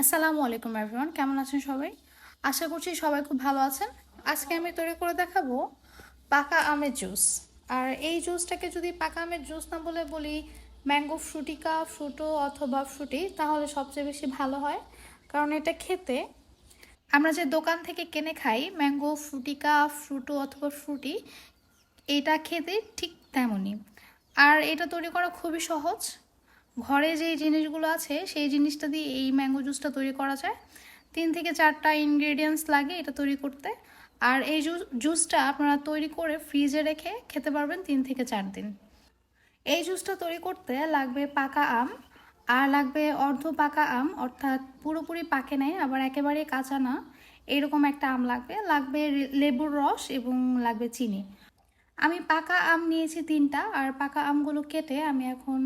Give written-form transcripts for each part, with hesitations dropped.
আসসালামু আলাইকুম এভরিওয়ান, কেমন আছেন সবাই? আশা করছি সবাই খুব ভালো আছেন। আজকে আমি তৈরি করে দেখাবো পাকা আমের জুস। আর এই জুসটাকে যদি পাকা আমের জুস না বলে বলি ম্যাঙ্গো ফ্রুটিকা, ফ্রুটো অথবা ফ্রুটি, তাহলে সবচেয়ে বেশি ভালো হয়। কারণ এটা খেতে আমরা যে দোকান থেকে কিনে খাই ম্যাঙ্গো ফ্রুটিকা, ফ্রুটো অথবা ফ্রুটি, এটা খেতে ঠিক তেমনই। আর এটা তৈরি করা খুবই সহজ। ঘরে যেই জিনিসগুলো আছে সেই জিনিসটা দিয়ে এই ম্যাঙ্গো জুসটা তৈরি করা যায়। 3 থেকে 4টা ইনগ্রেডিয়েন্টস লাগে এটা তৈরি করতে। আর এই জুসটা আপনারা তৈরি করে ফ্রিজে রেখে খেতে পারবেন 3 থেকে 4 দিন। এই জুসটা তৈরি করতে লাগবে পাকা আম, আর লাগবে অর্ধ পাকা আম, অর্থাৎ পুরোপুরি পাকে নাই আবার একেবারে কাঁচা না, এরকম একটা আম লাগবে। লাগবে লেবুর রস এবং লাগবে চিনি। আমি পাকা আম নিয়েছি 3টা, আর পাকা আমগুলো কেটে আমি এখন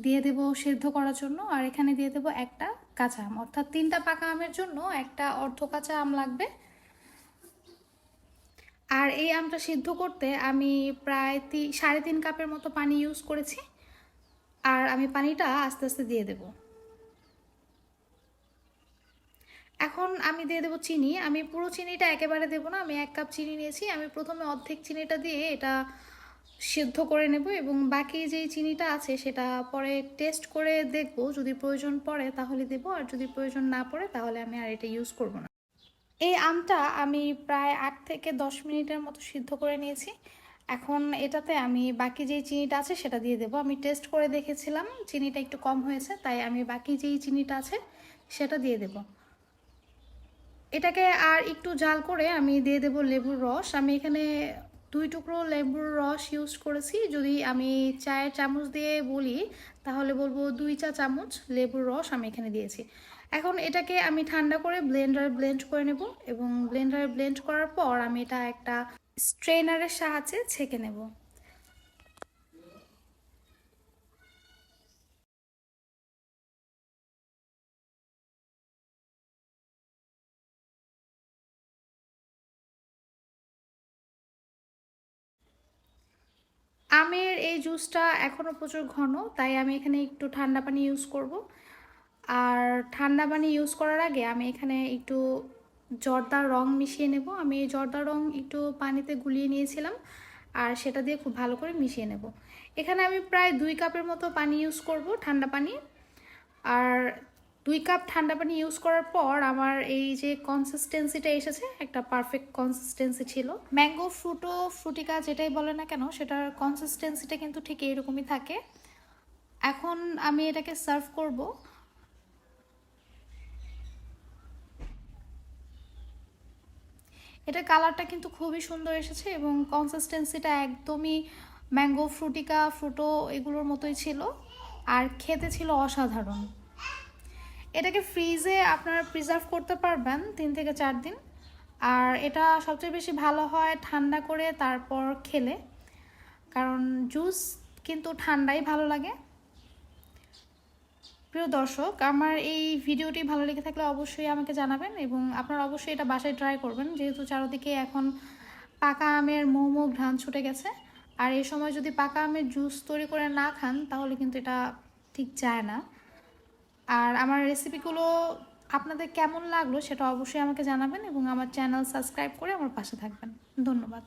দিয়ে দেব সেদ্ধ করার জন্য। আর এখানে দিয়ে দেব একটা কাঁচা আম, অর্থাৎ 3টা পাকা আমের জন্য একটা অর্ধ কাঁচা আম লাগবে। আর এই আমটা সিদ্ধ করতে আমি প্রায় 3.5 কাপের মতো পানি ইউজ করেছি। আর আমি পানিটা আস্তে আস্তে দিয়ে দেব। এখন আমি দিয়ে দেবো চিনি। আমি পুরো চিনিটা একেবারে দেবো না, আমি 1 কাপ চিনি নিয়েছি। আমি প্রথমে অর্ধেক চিনিটা দিয়ে এটা সিদ্ধ করে নেব এবং বাকি যেই চিনিটা আছে সেটা পরে টেস্ট করে দেখব, যদি প্রয়োজন পড়ে তাহলে দেব, আর যদি প্রয়োজন না পড়ে তাহলে আমি আর এটা ইউজ করব না। এই আমটা আমি প্রায় 8 থেকে 10 মিনিটের মতো সিদ্ধ করে নিয়েছি। এখন এটাতে আমি বাকি যেই চিনিটা আছে সেটা দিয়ে দেবো। আমি টেস্ট করে দেখেছিলাম চিনিটা একটু কম হয়েছে, তাই আমি বাকি যেই চিনিটা আছে সেটা দিয়ে দেবো। এটাকে আর একটু জাল করে আমি দিয়ে দেব লেবুর রস। আমি এখানে 2 টুকরো লেবুর রস ইউজ করেছি। যদি আমি চায়ের চামচ দিয়ে বলি তাহলে বলবো 2 চা চামচ লেবুর রস আমি এখানে দিয়েছি। এখন এটাকে আমি ঠান্ডা করে ব্লেন্ডারে ব্লেন্ড করে নেব এবং ব্লেন্ডারে ব্লেন্ড করার পর আমি এটা একটা স্ট্রেনারের সাহায্যে ছেঁকে নেব। আমের এই জুসটা এখনও প্রচুর ঘন, তাই আমি এখানে একটু ঠান্ডা পানি ইউজ করব। আর ঠান্ডা পানি ইউজ করার আগে আমি এখানে একটু জর্দার রং মিশিয়ে নেব। আমি এই জর্দার রং একটু পানিতে গুলিয়ে নিয়েছিলাম, আর সেটা দিয়ে খুব ভালো করে মিশিয়ে নেব। এখানে আমি প্রায় 2 কাপের মতো পানি ইউজ করব, ঠান্ডা পানি। আর 2 কাপ ঠান্ডা পানি ইউজ করার পর আমার এই যে কনসিস্টেন্সিটা এসেছে, একটা পারফেক্ট কনসিস্টেন্সি ছিল। ম্যাঙ্গো ফ্রুটো, ফ্রুটিকা যেটাই বলে না কেন, সেটার কনসিস্টেন্সিটা কিন্তু ঠিক এইরকমই থাকে। এখন আমি এটাকে সার্ভ করব। এটা কালারটা কিন্তু খুবই সুন্দর এসেছে এবং কনসিস্টেন্সিটা একদমই ম্যাঙ্গো ফ্রুটিকা, ফ্রুটো এগুলোর মতোই ছিল, আর খেতে ছিল অসাধারণ। এটাকে ফ্রিজে আপনারা প্রিজার্ভ করতে পারবেন 3 থেকে 4 দিন। আর এটা সবচেয়ে বেশি ভালো হয় ঠান্ডা করে তারপর খেলে, কারণ জুস কিন্তু ঠান্ডাই ভালো লাগে। প্রিয় দর্শক, আমার এই ভিডিওটি ভালো লেগে থাকলে অবশ্যই আমাকে জানাবেন এবং আপনারা অবশ্যই এটা বাসায় ট্রাই করবেন, যেহেতু চারদিকে এখন পাকা আমের মোমো ঘ্রাণ ছুটে গেছে। আর এই সময় যদি পাকা আমের জুস তৈরি করে না খান তাহলে কিন্তু এটা ঠিক যায় না। আর আমার রেসিপিগুলো আপনাদের কেমন লাগলো সেটা অবশ্যই আমাকে জানাবেন এবং আমার চ্যানেল সাবস্ক্রাইব করে আমার পাশে থাকবেন। ধন্যবাদ।